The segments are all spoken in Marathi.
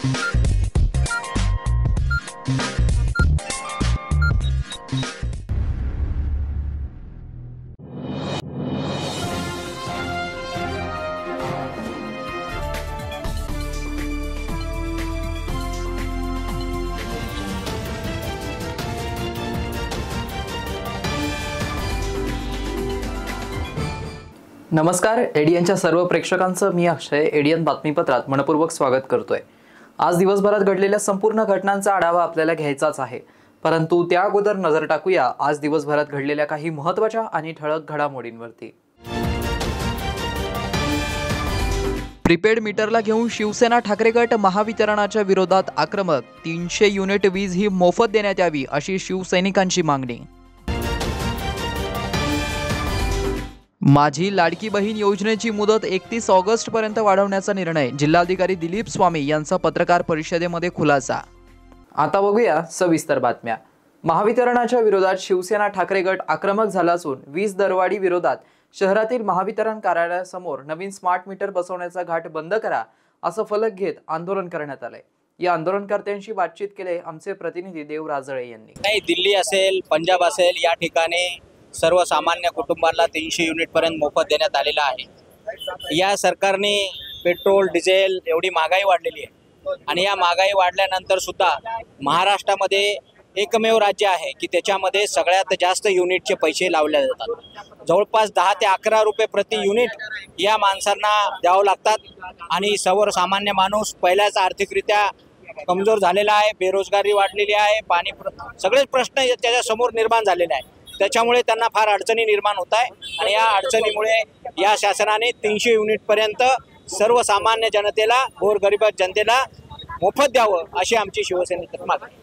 नमस्कार, एडीएनच्या सर्व प्रेक्षकांचं मी अक्षय एडीएन बातमीपत्रात मनपूर्वक स्वागत करतोय। आज दिवसभरात घडलेल्या संपूर्ण घटनांचा आढावा आपल्याला घ्यायचाच आहे, परंतु त्या अगोदर नजर टाकूया आज दिवसभरात घडलेल्या काही महत्त्वाच्या आणि ठळक घडामोडींवरती। प्रीपेड मीटरला घेऊन शिवसेना ठाकरे गट महावितरणाच्या विरोधात आक्रमक। 300 युनिट वीज ही मोफत देण्यात यावी अशी शिवसैनिकांची मागणी। माझी लाडकी बहीण योजनेची मुदत 31 ऑगस्ट पर्यंत वाढवण्याचा निर्णय। जिल्हाधिकारी दिलीप स्वामी यांचा पत्रकार परिषदेमध्ये खुलासा। आता बघूया सविस्तर बातम्या। महावितरणाच्या विरोधात शिवसेना ठाकरे गट आक्रमक झाला असून वीज दरवाढी विरोधात शहरातील महावितरण कार्यालयासमोर नवीन स्मार्ट मीटर बसवण्याचा घाट बंद करा असं फलक घेत आंदोलन करण्यात आलंय। या आंदोलनकर्त्यांशी बातचीत केले आमचे प्रतिनिधी देव राजळे यांनी। नाही, दिल्ली असेल, पंजाब असेल, या ठिकाणी सर्वसामान्य कुटुंबांना 300 युनिट पर्यंत मोफत देण्यात आलेला आहे। या सरकारने पेट्रोल डिझेल एवढी महागाई वाढलेली आहे आणि या महागाई वाढल्यानंतर सुद्धा महाराष्ट्रामध्ये एकमेव राज्य आहे की त्याच्यामध्ये सगळ्यात जास्त युनिटचे पैसे लावले जातात। जवळपास 10 ते 11 रुपये प्रति युनिट या माणसांना द्यावं लागतात आणि सर्वसामान्य माणूस पहिल्याच आर्थिकरित्या कमजोर झालेला आहे, बेरोजगारी वाढलेली आहे, पाणी सगळेच प्रश्न त्याच्यासमोर निर्माण झालेले आहे। त्याच्यामुळे त्यांना फार अडचणी निर्माण होत आहे आणि या अडचणीमुळे या शासनाने 300 युनिट पर्यंत सर्वसामान्य जनतेला, गोरगरीब जनतेला मोफत द्यावं अशी आमची शिवसेनेची मागणी।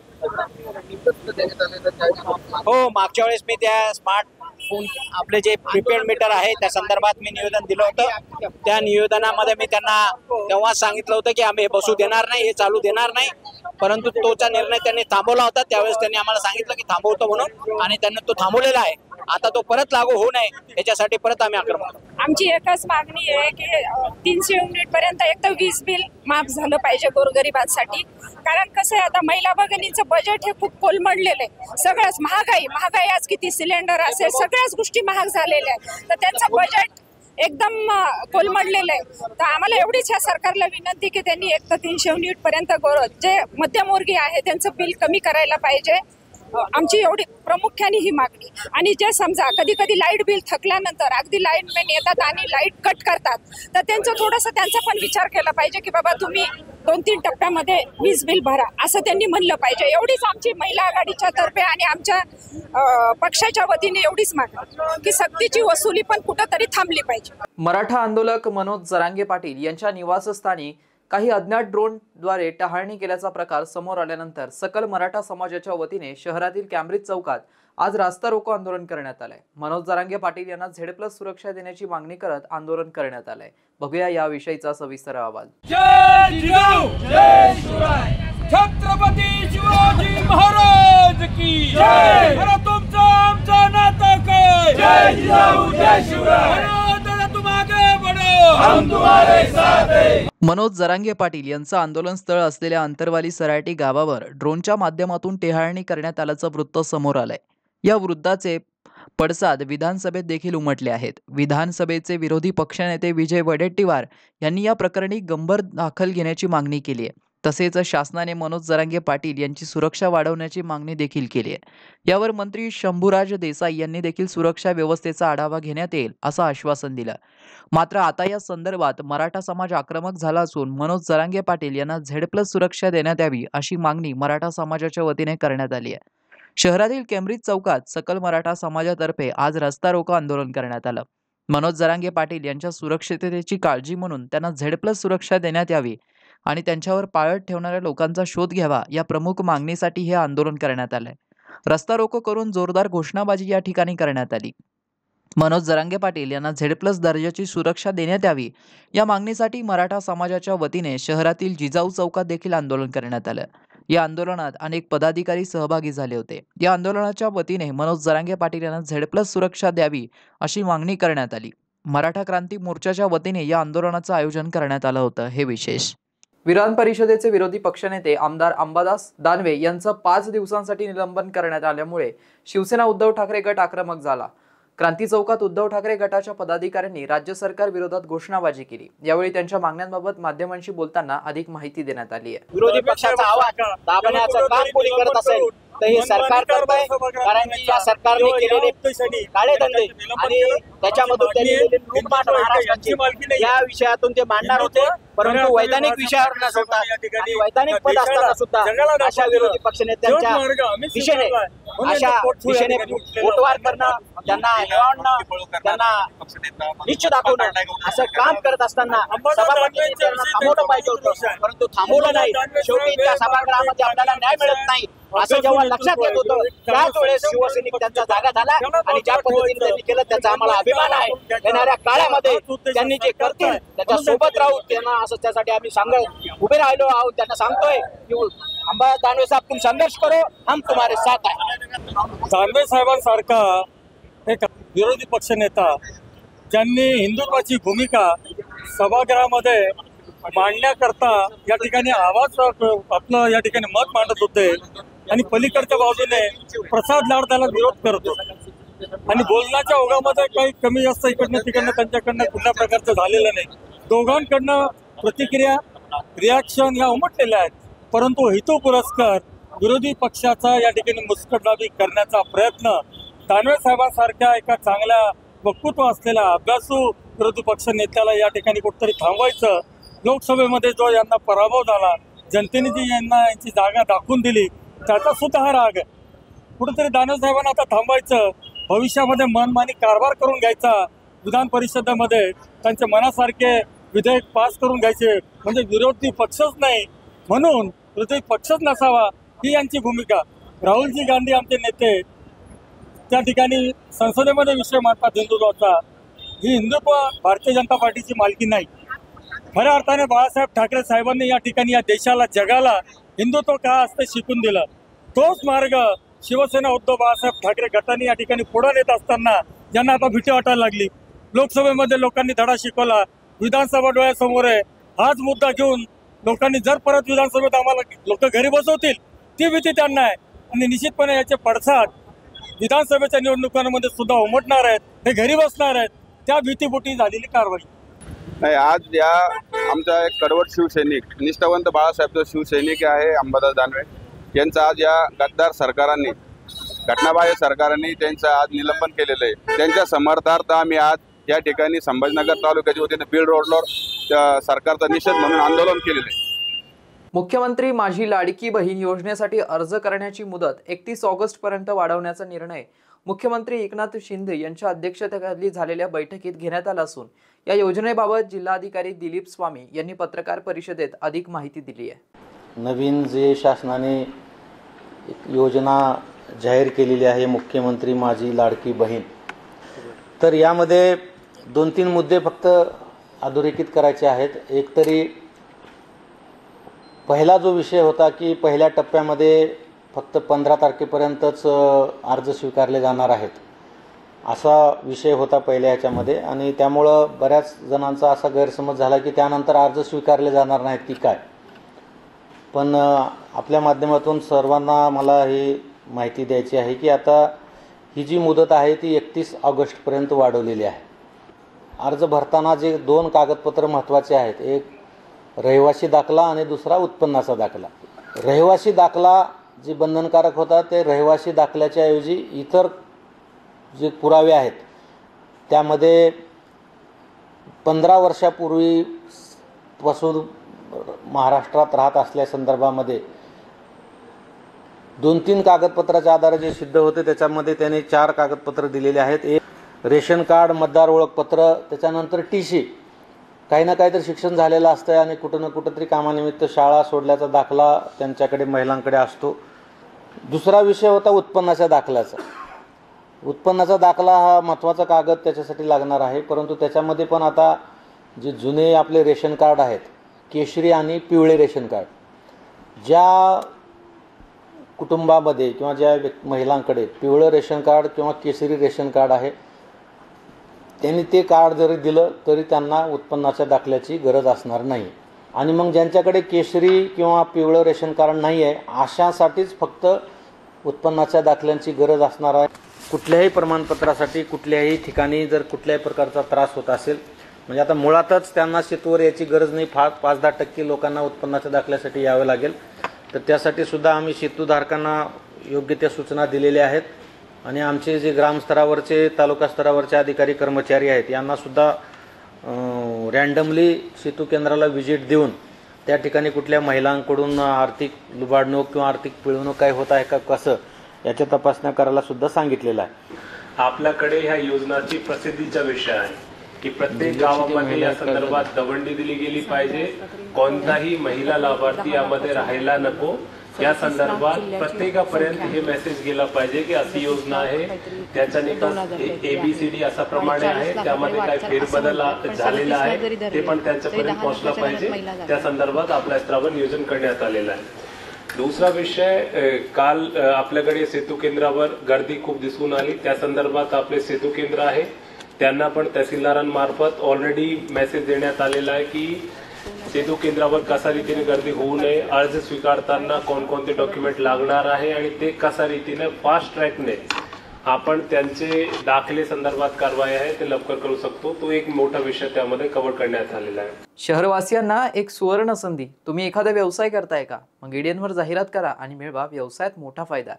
हो, मागच्या वेळेस मी त्या स्मार्टफोन आपले जे प्रीपेड मीटर आहे त्या संदर्भात मी निवेदन दिलं होतं। त्या निवेदनामध्ये मी त्यांना तेव्हा सांगितलं होतं की आम्ही हे बसू देणार नाही, हे चालू देणार नाही, परंतु तोचा निर्णय त्यांनी थांबवला होता। त्यावेळेस त्यांनी आम्हाला सांगितलं की थांबवतो म्हणून आणि त्यांनी तो थांबवलेला आहे। आता तो परत लागू होऊ नये याच्यासाठी परत आम्ही आक्रमक। आमची एकच मागणी आहे की 300 युनिट पर्यंत एक तर वीज बिल माफ झालं पाहिजे गोरगरिबांसाठी। कारण कसं आहे, आता महिला भगिनींचं बजेट हे खूप कोलमडलेलं आहे। सगळंच महागाई आज किती, सिलेंडर असेल, सगळ्याच गोष्टी महाग झालेल्या आहेत, तर त्यांचं बजेट एकदम कोलमडलेलं आहे। तर आम्हाला एवढीच ह्या सरकारला विनंती की त्यांनी एक तर 300 युनिट पर्यंत जे मध्यमवर्गीय आहे त्यांचं बिल कमी करायला पाहिजे। आमची एवढी प्रामुख्याने ही मागणी। आणि जे समजा कधी कधी लाईट बिल थकल्यानंतर अगदी लाईटमॅन येतात आणि लाईट कट करतात, तर त्यांचा पण विचार केला पाहिजे की बाबा तुम्ही 2-3 टप्प्यामध्ये वीज बिल भरा असं त्यांनी म्हणलं पाहिजे। एवढीच आमची महिला आघाडीच्या तर्फे आणि आमच्या पक्षाच्या वतीने एवढीच मागणी की सक्तीची वसुली पण कुठंतरी थांबली पाहिजे। मराठा आंदोलक मनोज जरांगे पाटील यांच्या निवासस्थानी काही अज्ञात ड्रोनद्वारे टहाळणी केल्याचा प्रकार समोर आल्यानंतर सकल मराठा समाजाच्या वतीने शहरातील कॅम्ब्रिज चौकात आज रास्ता रोको आंदोलन करण्यात आलंय। मनोज जरांगे पाटील यांना Z+ सुरक्षा देण्याची मागणी करत आंदोलन करण्यात आलंय। बघूया याविषयीचा सविस्तर अहवाल। जय जिजाऊ, जय शिवराय, छत्रपती शिवाजी महाराज की जय। अरे तुमचं आमचं नातं काय? जय जिजाऊ, जय शिवराय, तुम आगे बढ़ो, हम तुम्हारे साथ हैं। मनोज जरांगे पाटील यांचं आंदोलन स्थळ असलेल्या अंतरवाली सराटी गावावर ड्रोनच्या माध्यमातून टेहाळणी करण्यात आल्याचं वृत्त समोर आलंय। या वृत्ताचे पडसाद विधानसभेत देखील उमटले आहेत। विधानसभेचे विरोधी पक्षनेते विजय वडेट्टीवार यांनी या प्रकरणी गंभीर दखल घेण्याची मागणी केली आहे। तसेच शासनाने मनोज जरांगे पाटील यांची सुरक्षा वाढवण्याची मागणी देखील केली आहे। यावर मंत्री शंभूराज देसाई यांनी देखील सुरक्षा व्यवस्थेचा आढावा घेण्यात येईल असं आश्वासन दिलं। मात्र आता या संदर्भात मराठा समाज आक्रमक झाला असून मनोज जरांगे पाटील यांना Z+ सुरक्षा देण्यात यावी अशी मागणी मराठा समाजाच्या वतीने करण्यात आली आहे। शहरातील कॅम्ब्रिज चौकात सकल मराठा समाजातर्फे आज रस्ता रोको आंदोलन करण्यात आलं। मनोज जरांगे पाटील यांच्या सुरक्षिततेची काळजी म्हणून त्यांना Z+ सुरक्षा देण्यात यावी आणि त्यांच्यावर पाळत ठेवणाऱ्या लोकांचा शोध घ्यावा या प्रमुख मागणीसाठी हे आंदोलन करण्यात आलंय। रस्ता रोको करून जोरदार घोषणाबाजी या ठिकाणी करण्यात आली। मनोज जरांगे पाटील यांना Z+ दर्जाची सुरक्षा देण्यात यावी या मागणीसाठी मराठा समाजाच्या वतीने शहरातील जिजाऊ चौकात देखील आंदोलन करण्यात आलं। या आंदोलनात अनेक पदाधिकारी सहभागी झाले होते। या आंदोलनाच्या वतीने मनोज जरांगे पाटील यांना Z+ सुरक्षा द्यावी अशी मागणी करण्यात आली। मराठा क्रांती मोर्चाच्या वतीने या आंदोलनाचं आयोजन करण्यात आलं होतं। हे विशेष। विधान परिषदेचे विरोधी पक्षनेते आमदार अंबादास दानवे यांचं 5 दिवसांसाठी निलंबन करण्यात आल्यामुळे शिवसेना उद्धव ठाकरे गट आक्रमक झाला। क्रांती चौकात उद्धव ठाकरे गटाच्या पदाधिकाऱ्यांनी राज्य सरकार विरोधात घोषणाबाजी केली। यावेळी त्यांच्या मागण्यांबाबत माध्यमांशी बोलताना अधिक माहिती देण्यात आली आहे। विरोधी पक्षाचा आवाज दाबण्याचं काम कोणी करत असेल तर हे सरकार करत आहे, कारण की या सरकारने केलेले काळे धंदे आणि त्याच्यामधून त्यांनी लूटमाट महाराष्ट्राची या विषयातून ते मांडणार होते, परंतु वैधानिक विषयावर न सोडता आणि वैधानिक पद असताना सुद्धा अशा विरोधी पक्षनेत्यांच्या दिशेने वोटवार करणं, त्यांना निवडणं, त्यांना निश्चित दाखवणं असं काम करत असताना सभापतींनी त्यांना थांबवलं पाहिजे होतं, परंतु थांबवलं नाही। शेवटी त्या सभागृहामध्ये आपल्याला न्याय मिळत नाही असं जेव्हा लक्षात येत होतं त्याच वेळेस शिवसैनिक त्यांचा जागा झाला आणि ज्या पद्धतीने त्यांनी केलं त्याचा आम्हाला अभिमान आहे। येणाऱ्या काळामध्ये त्यांनी जे करतील त्याच्या सोबत राहू, त्यांना असं त्यासाठी आम्ही सांगत उभे राहिलो आहोत। त्यांना सांगतोय की अंबादास दानवे साहेब तुम संघर्ष करो, हम तुम्हारे साथ आहे। दानवे साहेबांसारखा एक विरोधी पक्षनेता ज्यांनी हिंदुत्वाची भूमिका सभागृहामध्ये मांडण्याकरता या ठिकाणी आवाज आपलं या ठिकाणी मत मांडत होते आणि पलीकडच्या बाजूने प्रसाद लाड त्याला विरोध करतो आणि बोलण्याच्या ओघामध्ये काही कमी जास्त इकडनं तिकडनं त्यांच्याकडनं कुठल्या प्रकारचं झालेलं नाही। दोघांकडनं प्रतिक्रिया रिॲक्शन या उमटलेल्या आहेत, परंतु हेतू पुरस्कार विरोधी पक्षाचा या ठिकाणी मुस्कटदाबी करण्याचा प्रयत्न दानवे साहेबांसारख्या एका चांगल्या वक्तृत्व असलेल्या अभ्यासू विरोधी पक्ष नेत्याला या ठिकाणी कुठेतरी थांबवायचं। लोकसभेमध्ये जो यांना पराभव झाला, जनतेने जी यांना यांची जागा दाखवून दिली त्याचा सुद्धा हा राग आहे। कुठेतरी दानवे साहेबांना आता थांबवायचं, भविष्यामध्ये मनमानी कारभार करून घ्यायचा, विधान परिषदेमध्ये त्यांच्या मनासारखे विधेयक पास करून घ्यायचे, म्हणजे विरोधी पक्षच नाही म्हणून विरोधी पक्षच नसावा ही यांची भूमिका। राहुलजी गांधी आमचे नेते त्या ठिकाणी संसदेमध्ये विषय मांडतात हिंदुत्वाचा, ही हिंदुत्व भारतीय जनता पार्टीची मालकी नाही। खऱ्या अर्थाने बाळासाहेब ठाकरे साहेबांनी या ठिकाणी या देशाला जगाला हिंदुत्व काय असते शिकून दिलं। तोच मार्ग शिवसेना उद्धव बाळासाहेब ठाकरे गटाने या ठिकाणी पुढे नेत असताना ज्यांना आता भीती वाटायला लागली। लोकसभेमध्ये लोकांनी धडा शिकवला, विधानसभा डोळ्यासमोर आहे, हाच मुद्दा घेऊन लोकांनी जर परत विधानसभेत आम्हाला लोक घरी बसवतील ती भीती त्यांना आहे आणि निश्चितपणे याचे पडसाद विधानसभेच्या निवडणुकांमध्ये सुद्धा उमटणार आहेत, हे घरी बसणार आहेत, त्या भीतीपोटी झालेली कारवाई नाही। आज या आमचा एक कडवट शिवसैनिक निष्ठावंत बाळासाहेबचा शिवसैनिक आहे अंबादास दानवे यांचं आज या गद्दार सरकारांनी घटनाबाह्य सरकारांनी त्यांचं आज निलंबन केलेलं आहे। त्यांच्या समर्थार्थ आम्ही आज या ठिकाणी संभाजीनगर तालुक्याच्या वतीने बीड रोडवर सरकारचा निषेध म्हणून आंदोलन केलेलं आहे। मुख्यमंत्री माझी लाडकी बहीण योजनेसाठी अर्ज करण्याची मुदत 31 ऑगस्ट पर्यंत वाढवण्याचा निर्णय मुख्यमंत्री एकनाथ शिंदे यांच्या अध्यक्षतेखाली झालेल्या बैठकीत घेण्यात आला असून या योजनेबाबत जिल्हाधिकारी दिलीप स्वामी यांनी पत्रकार परिषदेत अधिक माहिती दिली आहे। नवीन जे शासनाने योजना जाहीर केलेली आहे मुख्यमंत्री माझी लाडकी बहीण, तर यामध्ये 2-3 मुद्दे फक्त अधोरेखित करायचे आहेत। एक तरी पहिला जो विषय होता की पहिल्या टप्प्यामध्ये फक्त 15 तारखेपर्यंतच अर्ज स्वीकारले जाणार आहेत असा विषय होता पहिल्या ह्याच्यामध्ये, आणि त्यामुळं बऱ्याच जणांचा असा गैरसमज झाला की त्यानंतर अर्ज स्वीकारले जाणार नाहीत की काय। पण आपल्या माध्यमातून सर्वांना मला ही माहिती द्यायची आहे की आता ही जी मुदत आहे ती 31 ऑगस्टपर्यंत वाढवलेली आहे। अर्ज भरताना जे 2 कागदपत्र महत्त्वाचे आहेत, एक रहिवासी दाखला आणि दुसरा उत्पन्नाचा दाखला। रहिवासी दाखला जे बंधनकारक होता ते रहिवासी दाखल्याच्या ऐवजी इतर जे पुरावे आहेत त्यामध्ये 15 वर्षापूर्वीपासून महाराष्ट्रात राहत असल्या संदर्भामध्ये 2-3 कागदपत्राच्या आधारे जे सिद्ध होते त्याच्यामध्ये त्याने 4 कागदपत्र दिलेले आहेत। एक रेशन कार्ड, मतदार ओळखपत्र, त्याच्यानंतर TC, काही ना काहीतरी शिक्षण झालेलं असतं आणि कुठं ना कुठंतरी कामानिमित्त शाळा सोडल्याचा दाखला त्यांच्याकडे महिलांकडे असतो। दुसरा विषय होता उत्पन्नाच्या दाखल्याचा। उत्पन्नाचा दाखला हा महत्त्वाचा कागद त्याच्यासाठी लागणार आहे, परंतु त्याच्यामध्ये पण आता जे जुने आपले रेशन कार्ड आहेत, केशरी आणि पिवळे रेशन कार्ड, ज्या कुटुंबामध्ये किंवा ज्या महिलांकडे पिवळं रेशन कार्ड किंवा केशरी रेशन कार्ड आहे त्यांनी ते कार्ड जरी दिलं तरी त्यांना उत्पन्नाच्या दाखल्याची गरज असणार नाही। आणि मग ज्यांच्याकडे केशरी किंवा पिवळं रेशन कार्ड नाही आहे अशासाठीच फक्त उत्पन्नाच्या दाखल्यांची गरज असणार आहे. कुठल्याही प्रमाणपत्रासाठी कुठल्याही ठिकाणी जर कुठल्याही प्रकारचा त्रास होत असेल म्हणजे आता मुळातच त्यांना सेतूवर याची गरज नाही, 5-10% लोकांना उत्पन्नाच्या दाखल्यासाठी यावं लागेल. तर त्यासाठी सुद्धा आम्ही सेतूधारकांना योग्य त्या सूचना दिलेल्या आहेत आणि आमचे जे ग्रामस्तरावरचे तालुका स्तरावरचे अधिकारी कर्मचारी आहेत यांना सुद्धा रँडमली सेतू केंद्राला व्हिजिट देऊन त्या ठिकाणी कुठल्या महिलांकडून आर्थिक लुबाडणूक किंवा आर्थिक पिळवणूक काय होत आहे का कसं याच्या तपासण्या करायला सुद्धा सांगितलेलं आहे. आपल्याकडे ह्या योजनाची प्रसिद्धीचा विषय आहे की प्रत्येक गावामध्ये या संदर्भात दवंडी दिली गेली पाहिजे. कोणताही महिला लाभार्थी यामध्ये राहायला नको या संदर्भात प्रत्येकापर्यंत हे मेसेज गेला पाहिजे की अशी योजना आहे, त्याचा निकाल ABCD असा प्रमाणे आहे, त्यामध्ये काय फेरबदल झालेला आहे ते पण त्यांच्यापर्यंत पोहोचला पाहिजे. त्या संदर्भात आपल्या स्तरावर नियोजन करण्यात आलेलं आहे. दुसरा विषय, काल आपल्याकडे सेतू केंद्रावर गर्दी खूप दिसून आली. त्या संदर्भात आपले सेतू केंद्र आहे त्यांना पण तहसीलदारांमार्फत ऑलरेडी मेसेज देण्यात आलेला आहे की सेतू केंद्रावर कशा रीतीने गर्दी होऊ नये, अर्ज स्वीकारताना कोणकोणते डॉक्युमेंट लागणार आहे आणि ते कशा रीतीने फास्ट ट्रॅकने आपण त्यांचे दाखले संदर्भात कारवाई आहे ते लवकर करू शकतो. तो एक मोठा विषय त्यामध्ये कव्हर करण्यात आलेला आहे. शहरवासियांना एक सुवर्ण संधी. तुम्ही एखादा व्यवसाय करताय का? मग एडियनवर जाहिरात करा आणि मिळवा व्यवसायात मोठा फायदा.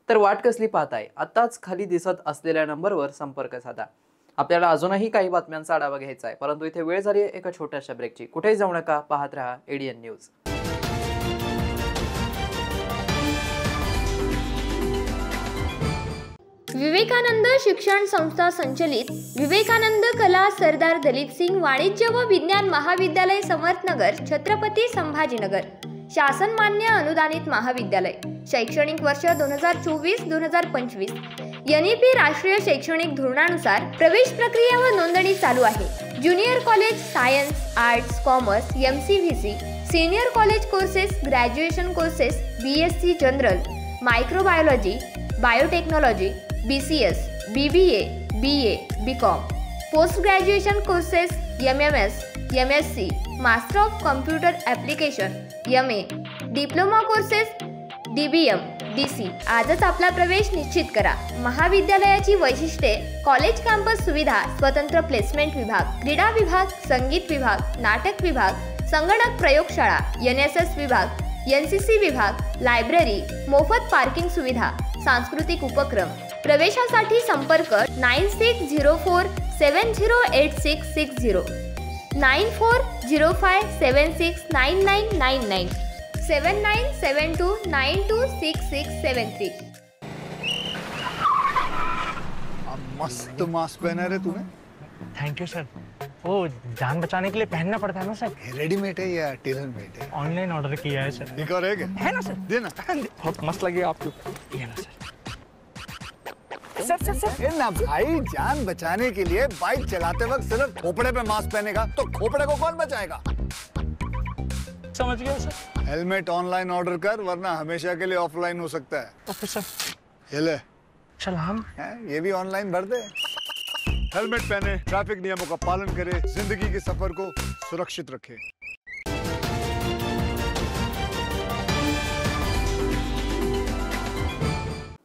तर वाट कसली पाहताय? आताच खाली दिसत असलेल्या नंबरवर संपर्क साधा. आपल्याला अजूनही काही बातम्यांचा आढावा घ्यायचा आहे, परंतु इथे वेळ झाली आहे एका छोट्याशा ब्रेकची. कुठेही जाऊ नका, पाहत रहा एडियन न्यूज. विवेकानंद शिक्षण संस्था संचलित विवेकानंद कला सरदार दलीप सिंग वाणिज्य व विज्ञान महाविद्यालय समर्थनगर छत्रपती संभाजीनगर शासन मान्य अनुदानित महाविद्यालय. शैक्षणिक वर्ष 2024-2025 NEP राष्ट्रीय शैक्षणिक धोरणानुसार प्रवेश प्रक्रिया व नोंदणी चालू आहे. Junior college science, arts, commerce, MCVC, senior college courses, graduation courses, BSc general, microbiology, biotechnology, BCS, BBA, BA, BCom, post graduation courses, MMS, MSc, master of computer application, MA, diploma courses, DBM, DC. आजच आपला प्रवेश निश्चित करा. महाविद्यालयाची वैशिष्ट्ये: कॉलेज कॅम्पस सुविधा, स्वतंत्र प्लेसमेंट विभाग, क्रीडा विभाग, संगीत विभाग, नाटक विभाग, संगणक प्रयोगशाळा, NSS विभाग, NCC विभाग, लायब्ररी, मोफत पार्किंग सुविधा, सांस्कृतिक उपक्रम. प्रवेशासाठी संपर्क 9604708660, 9405769999, 7972926673. मस्त मास्क पहना रे तूने. Thank you sir. वो जान बचाने के लिए पहनना पड़ता है ना सर. रेडीमेड है या टेलर मेड है? ऑनलाइन ऑर्डर किया है सर. एक और है ना सर. देना. बहुत मस्त लगे आपको. ये ना सर. सर ना भाई, जान बचाने के लिए बाइक चलाते वक्त सिर्फ खोपड़े पे मास्क पहनेगा तो खोपड़े को कौन बचाएगा? समझ गया सर. हेलमेट ऑनलाइन ऑर्डर कर, वरना हमेशा के लिए ऑफलाइन हो सकता है. Okay sir. ये ले. चल हम ये भी ऑनलाइन भर दे. हेलमेट पहने, ट्रैफिक नियमों का पालन करे, जिंदगी के सफर को सुरक्षित रखे.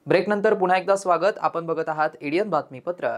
ब्रेक नंतर पुन्हा एकदा स्वागत. आपण बघत आहात एडियन बातमीपत्र.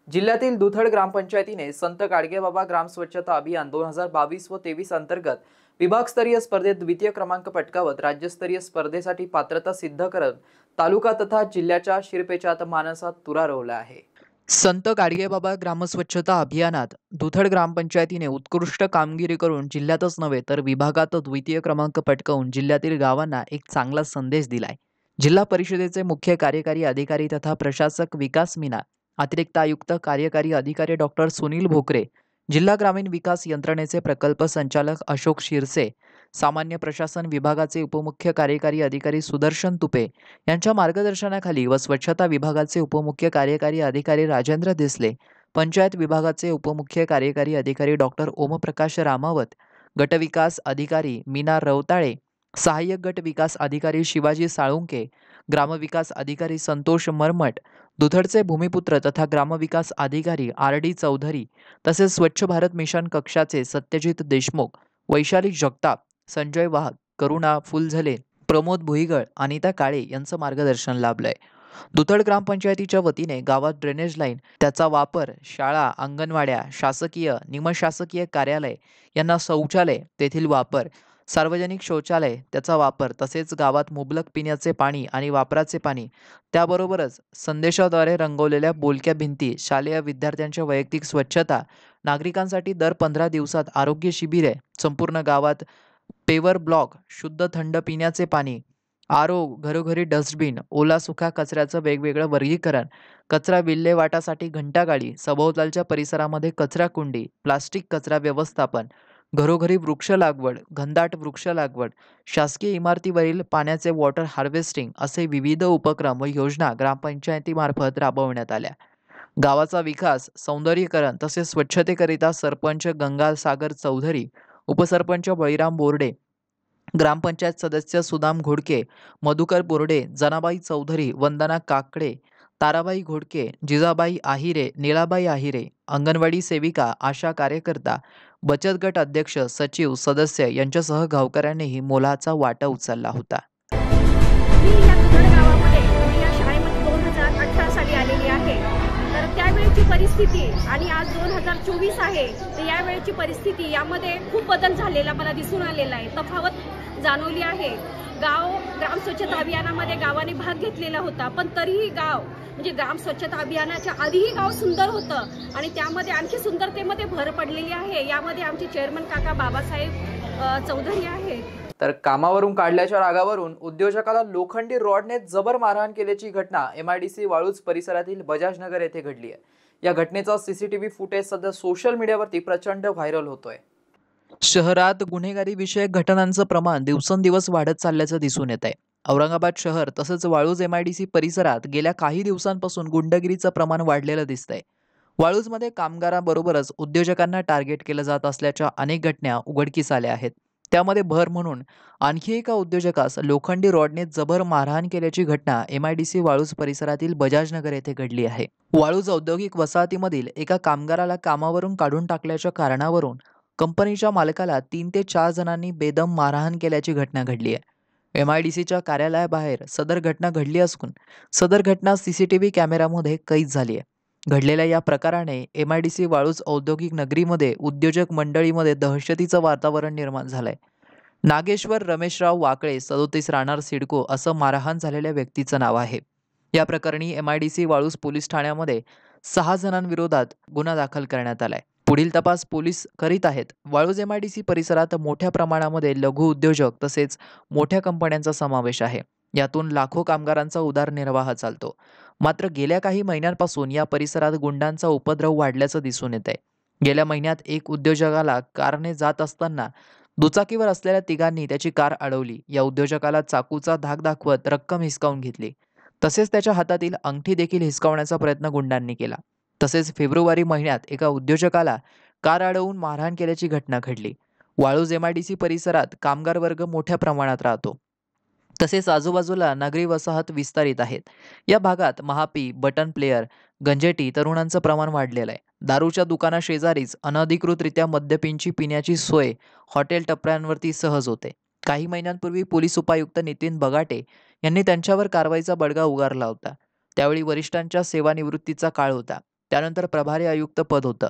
जिल्ह्यातील दुधड ग्रामपंचायतीने संत गाडगेबाबा ग्राम स्वच्छता अभियान 2022 व 23 अंतर्गत विभागस्तरीय स्पर्धेत द्वितीय क्रमांक पटकावत राज्यस्तरीय स्पर्धेसाठी पात्रता सिद्ध करत तालुका तथा जिल्ह्याच्या शिरपेचात मानसात तुरा रोवला आहे. संत गाडगेबाबा ग्रामस्वच्छता अभियानात दुधड ग्रामपंचायतीने उत्कृष्ट कामगिरी करून जिल्ह्यातच नव्हे तर विभागात द्वितीय क्रमांक पटकावून जिल्ह्यातील गावांना एक चांगला संदेश दिलाय. जिल्हा परिषदेचे मुख्य कार्यकारी अधिकारी तथा प्रशासक विकास मीना, अतिरिक्त आयुक्त कार्यकारी अधिकारी डॉक्टर सुनील भोकरे, जिल्हा ग्रामीण विकास यंत्रणेचे प्रकल्प संचालक अशोक शिरसे, सामान्य प्रशासन विभागाचे उपमुख्य कार्यकारी अधिकारी सुदर्शन तुपे यांच्या मार्गदर्शनाखाली व स्वच्छता विभागाचे उपमुख्य कार्यकारी अधिकारी राजेंद्र देसले, पंचायत विभागाचे उपमुख्य कार्यकारी अधिकारी डॉक्टर ओमप्रकाश रामावत, गटविकास अधिकारी मीना रवताळे, सहाय्यक गट विकास अधिकारी शिवाजी साळुंके, ग्रामविकास अधिकारी संतोष मरमट, दुधडचे भूमिपुत्र तथा ग्रामविकास अधिकारी RD चौधरी तसेच स्वच्छ भारत मिशन कक्षाचे सत्यजित देशमुख वैशाली जगताप, संजय वाघ, करुणा फुलझले, प्रमोद भुईगळ, अनिता काळे यांचं मार्गदर्शन लाभलंय. दुधड ग्रामपंचायतीच्या वतीने गावात ड्रेनेज लाईन, त्याचा वापर शाळा, अंगणवाड्या, शासकीय, निमशासकीय कार्यालय यांना शौचालय, तेथील वापर, सार्वजनिक शौचालय, त्याचा वापर, तसेच गावात मुबलक पिण्याचे पाणी आणि वापराचे पाणी, त्याबरोबरच संदेशाद्वारे रंगवलेल्या बोलक्या भिंती, शालेय विद्यार्थ्यांच्या वैयक्तिक स्वच्छता, नागरिकांसाठी दर 15 दिवसात आरोग्य शिबिरे, संपूर्ण गावात पेवर ब्लॉक, शुद्ध थंड पिण्याचे पाणी, आरो, घरोघरी डस्टबिन, ओला सुका कचऱ्याचं वेगवेगळं वर्गीकरण, कचरा विल्हेवाटासाठी घंटागाडी, सभोवतालच्या परिसरामध्ये कचरा कुंडी, प्लास्टिक कचरा व्यवस्थापन, घरोघरी वृक्ष लागवड, घनदाट वृक्ष लागवड, शासकीय इमारतीवरील पाण्याचे वॉटर हार्वेस्टिंग असे विविध उपक्रम व योजना ग्रामपंचायतीमार्फत राबवण्यात आल्या. गावाचा विकास, सौंदर्यीकरण तसेच स्वच्छतेकरिता सरपंच गंगासागर चौधरी, उपसरपंच बळीराम बोर्डे, ग्रामपंचायत सदस्य सुदाम घोडके, मधुकर बोर्डे, जनाबाई चौधरी, वंदना काकडे, ताराबाई घोडके, जिजाबाई आहिरे, नीलाबाई आहिरे, अंगणवाडी सेविका, आशा कार्यकर्ता, बचत गट अध्यक्ष, सचिव, सदस्य यांच्यासह गावकऱ्यांनीही मोलाचा वाटा उचलला होता. मी या दुधड गावामध्ये या शाळेमध्ये 2018 साली आलेली आहे. तर त्यावेळेची परिस्थिती आणि आज 2024 आहे, तर यावेळेची परिस्थिती यामध्ये खूप बदल झालेला मला दिसून आलेला आहे. तफावत जाणवली आहे. ग्राम स्वच्छता अभियानामध्ये गावाने भाग घेतलेला होता, पण तरीही गाव म्हणजे ग्राम स्वच्छता अभियानाच्या आधीही गाव सुंदर होतं आणि त्यामध्ये आणखी सुंदरतेमध्ये भर पडलेली आहे. यामध्ये आमचे चेअरमन काका बाबासाहेब चौधरी आहेत. तर कामावरून काढल्याच्या रागावरून उद्योजकाला लोखंडी रॉडने जबर मारहाण केल्याची घटना MIDC वाळूज परिसरातील बजाजनगर येथे घडली आहे. या घटनेचा CCTV फुटेज सध्या सोशल मीडियावरती प्रचंड व्हायरल होतोय. शहरात गुन्हेगारी विषयक घटनांचं प्रमाण दिवसेंदिवस वाढत चालल्याचं दिसून येत आहे. औरंगाबाद शहर तसंच वाळूज MIDC परिसरात गेल्या काही दिवसांपासून गुंडगिरीचं प्रमाण वाढलेलं दिसतंय. वाळूजमध्ये कामगारांबरोबरच उद्योजकांना टार्गेट केलं जात असल्याच्या अनेक घटना उघडकीस आल्या आहेत. त्यामध्ये भर म्हणून आणखी एका उद्योजकास लोखंडी रॉडने जबर मारहाण केल्याची घटना MIDC वाळूज परिसरातील बजाजनगर येथे घडली आहे. वाळूज औद्योगिक वसाहतीमधील एका कामगाराला कामावरून काढून टाकल्याच्या कारणावरून कंपनीच्या मालकाला 3 ते 4 जणांनी बेदम मारहाण केल्याची घटना घडली आहे. MIDCच्या कार्यालयाबाहेर सदर घटना घडली असून सदर घटना CCTV कॅमेऱ्यामध्ये कैद झाली आहे. घडलेल्या या प्रकाराने MIDC वाळूज औद्योगिक नगरीमध्ये उद्योजक मंडळीमध्ये दहशतीचं वातावरण निर्माण झालंय. नागेश्वर रमेशराव वाकळे 37 राहणार सिडको असं मारहाण झालेल्या व्यक्तीचं नाव आहे. या प्रकरणी MIDC वाळूज पोलीस ठाण्यामध्ये 6 जणांविरोधात गुन्हा दाखल करण्यात आलाय. पुढील तपास पोलीस करीत आहेत. वाळूज MIDC परिसरात मोठ्या प्रमाणामध्ये लघु उद्योजक तसेच मोठ्या कंपन्यांचा समावेश आहे. यातून लाखो कामगारांचा उदरनिर्वाह चालतो. मात्र गेल्या काही महिन्यांपासून या परिसरात गुंडांचा उपद्रव वाढल्याचं दिसून येत आहे. गेल्या महिन्यात एक उद्योजकाला कारने जात असताना दुचाकीवर असलेल्या तिघांनी त्याची कार अडवली. या उद्योजकाला चाकूचा धाक दाखवत रक्कम हिसकावून घेतली. तसेच त्याच्या हातातील अंगठी देखील हिसकावण्याचा प्रयत्न गुंडांनी केला. तसेच फेब्रुवारी महिन्यात एका उद्योजकाला कार अडवून मारहाण केल्याची घटना घडली. वाळूज MIDC परिसरात कामगार वर्ग मोठ्या प्रमाणात राहतो. तसेच आजूबाजूला नागरी वसाहत विस्तारित आहेत. या भागात महापी, बटन प्लेयर, गंजेटी तरुणांचं प्रमाण वाढलेलं आहे. दारूच्या दुकानाशेजारीच अनधिकृतरित्या मद्यपींची पिण्याची सोय हॉटेल टपऱ्यांवरती सहज होते. काही महिन्यांपूर्वी पोलीस उपायुक्त नितीन बगाटे यांनी त्यांच्यावर कारवाईचा बडगा उगारला होता. त्यावेळी वरिष्ठांच्या सेवानिवृत्तीचा काळ होता. त्यानंतर प्रभारी आयुक्त पद होतं.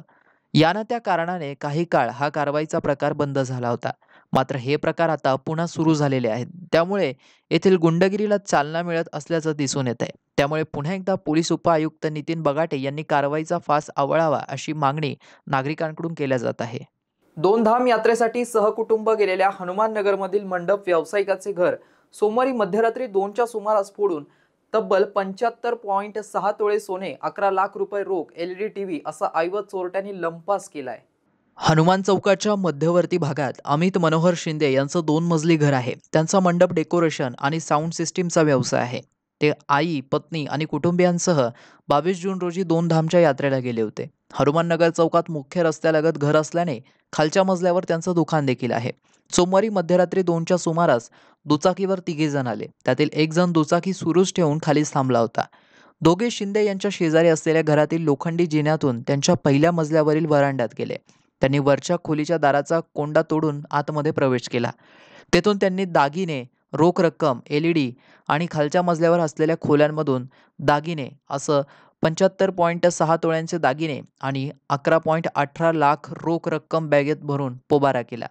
यानं त्या कारणाने काही काळ हा कारवाईचा प्रकार बंद झाला होता. मात्र हे प्रकार आता पुन्हा सुरू झालेले आहेत. त्यामुळे येथील गुंडगिरीला चालना मिळत असल्याचं दिसून येत आहे. त्यामुळे पुन्हा एकदा पोलीस उपआयुक्त नितीन बगाटे यांनी कारवाईचा फास आवळावा अशी मागणी नागरिकांकडून केल्या जात आहे. 2 धाम यात्रेसाठी सहकुटुंब गेलेल्या हनुमाननगरमधील मंडप व्यावसायिकाचे घर सोमवारी मध्यरात्री 2च्या सुमारास फोडून तब्बल 75.6 तोळे सोने, 11 लाख रुपये रोख, LED TV असा ऐवज चोरट्यांनी लंपास केलाय. हनुमान चौकाच्या मध्यवर्ती भागात अमित मनोहर शिंदे यांचं 2 मजली घर आहे. त्यांचा मंडप डेकोरेशन आणि साऊंड सिस्टीमचा व्यवसाय आहे. ते आई, पत्नी आणि कुटुंबियांसह 22 जून रोजी 2 धामच्या यात्रेला गेले होते. हनुमाननगर चौकात मुख्य रस्त्यालगत घर असल्याने खालच्या मजल्यावर त्यांचं दुकान देखील आहे. सोमवारी मध्यरात्री 2च्या सुमारास दुचाकीवर 3 जण आले. त्यातील एक जण दुचाकी सुरूच ठेवून खालीच थांबला होता. दोघे शिंदे यांच्या शेजारी असलेल्या घरातील लोखंडी जिन्यातून त्यांच्या पहिल्या मजल्यावरील व्हरांड्यात गेले. त्यांनी वरच्या खोलीच्या दाराचा कोंडा तोडून आतमध्ये प्रवेश केला. तेथून त्यांनी दागिने, रोख रक्कम, LED आणि खालच्या मजल्यावर असलेल्या खोल्यांमधून दागिने असं 75.6 तोळ्यांचे दागिने आणि 11.18 लाख रोख रक्कम बॅगेत भरून पोबारा केला.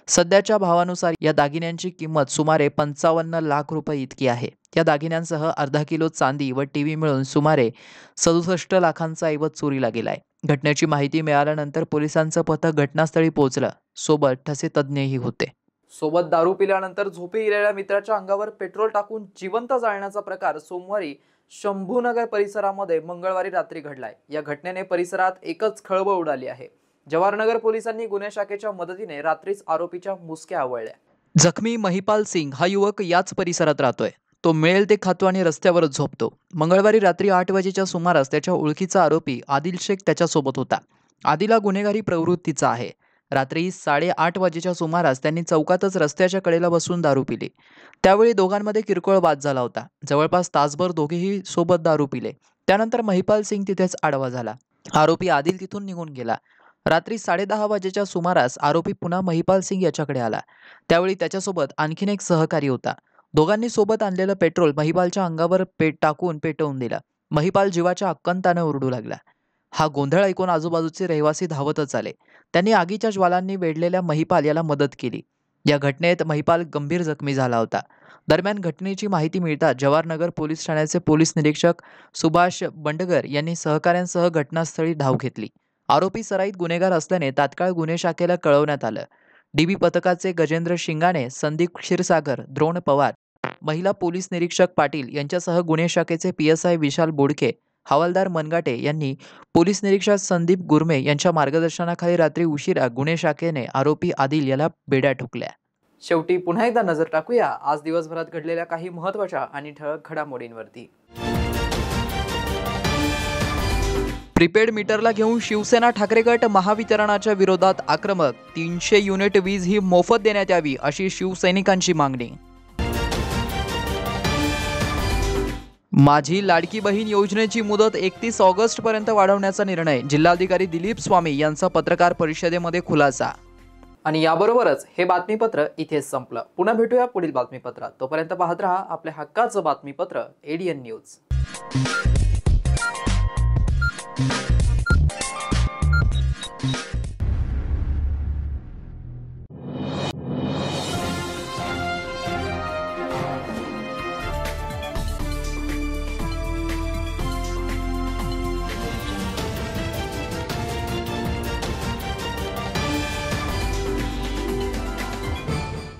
सध्याच्या भावानुसार या दागिन्यांची किंमत सुमारे 55 लाख रुपये इतकी आहे. या दागिन्यांसह अर्धा किलो चांदी व TV मिळून सुमारे 67 लाखांचा ऐवज चोरीला गेलाय. घटनेची माहिती मिळाल्यानंतर पोलिसांचं पथक घटनास्थळी पोहोचलं. सोबत ठसे तज्ज्ञही होते. सोबत दारू पिल्यानंतर झोपी गेलेल्या मित्राच्या अंगावर पेट्रोल टाकून जिवंत जाळण्याचा प्रकार सोमवारी शंभूनगर परिसरामध्ये मंगळवारी रात्री घडलाय. या घटनेने परिसरात एकच खळबळ उडाली आहे. जवाहरनगर पोलिसांनी गुन्हे शाखेच्या मदतीने रात्रीच आरोपीच्या मुसक्या आवळल्या. जखमी महिपाल सिंग हा युवक याच परिसरात राहतोय. तो मिळेल ते खातो आणि रस्त्यावरच झोपतो. मंगळवारी रात्री 8 वाजेच्या सुमारास त्याच्या ओळखीचा आरोपी आदिल शेख त्याच्यासोबत होता. आदिला गुन्हेगारी प्रवृत्तीचा आहे. रात्री 8:30 वाजेच्या सुमारास त्यांनी चौकातच रस्त्याच्या कडेला बसून दारू पिली. त्यावेळी दोघांमध्ये किरकोळ वाद झाला होता. जवळपास तासभर दोघेही सोबत दारू पिले. त्यानंतर महिपाल सिंग तिथेच आडवा झाला. आरोपी आदिल तिथून निघून गेला. रात्री 10:30 वाजेच्या सुमारास आरोपी पुन्हा महिपाल सिंग याच्याकडे आला. त्यावेळी त्याच्यासोबत आणखीन एक सहकारी होता. दोघांनी सोबत आणलेलं पेट्रोल महिपालच्या अंगावर टाकून पेटवून दिलं. महिपाल जीवाच्या आक्कंताने ओरडू लागला. हा गोंधळ ऐकून आजूबाजूचे रहिवासी धावतच आले. त्यांनी आगीच्या ज्वालांनी वेढलेल्या महिपाल याला मदत केली. या घटनेत महिपाल गंभीर जखमी झाला होता. दरम्यान घटनेची माहिती मिळताच जवाहरनगर पोलीस ठाण्याचे पोलीस निरीक्षक सुभाष बंडगर यांनी सहकाऱ्यांसह घटनास्थळी धाव घेतली. आरोपी सराईत गुन्हेगार असल्याने तात्काळ गुन्हे शाखेला कळवण्यात आलं. DB पथकाचे गजेंद्र शिंगाणे, संदीप क्षीरसागर, द्रोण पवार, महिला पोलीस निरीक्षक पाटील यांच्यासह गुन्हे शाखेचे PSI विशाल बोडके, हवालदार मनगाटे यांनी पोलीस निरीक्षक संदीप गुरमे यांच्या मार्गदर्शनाखाली रात्री उशिरा गुन्हे शाखेने आरोपी आदिल याला बेड्या ठोकल्या. शेवटी पुन्हा एकदा नजर टाकूया आज दिवसभरात घडलेल्या काही महत्त्वाच्या आणि ठळक घडामोडींवरती. प्रीपेड मीटरला घेऊन शिवसेना ठाकरे गट महावितरणाच्या विरोधात आक्रमक. 300 युनिट वीज ही मोफत देण्यात यावी अशी शिवसैनिकांची मागणी. माझी लाडकी बहीण योजनेची मुदत 31 ऑगस्ट पर्यंत वाढवण्याचा निर्णय. जिल्हाधिकारी दिलीप स्वामी यांचा पत्रकार परिषदेमध्ये खुलासा. आणि याबरोबरच हे बातमीपत्र इथेच संपलं. पुन्हा भेटूया पुढील बातमीपत्रात. तोपर्यंत पाहत रहा आपल्या हक्काचं बातमीपत्र ADN न्यूज.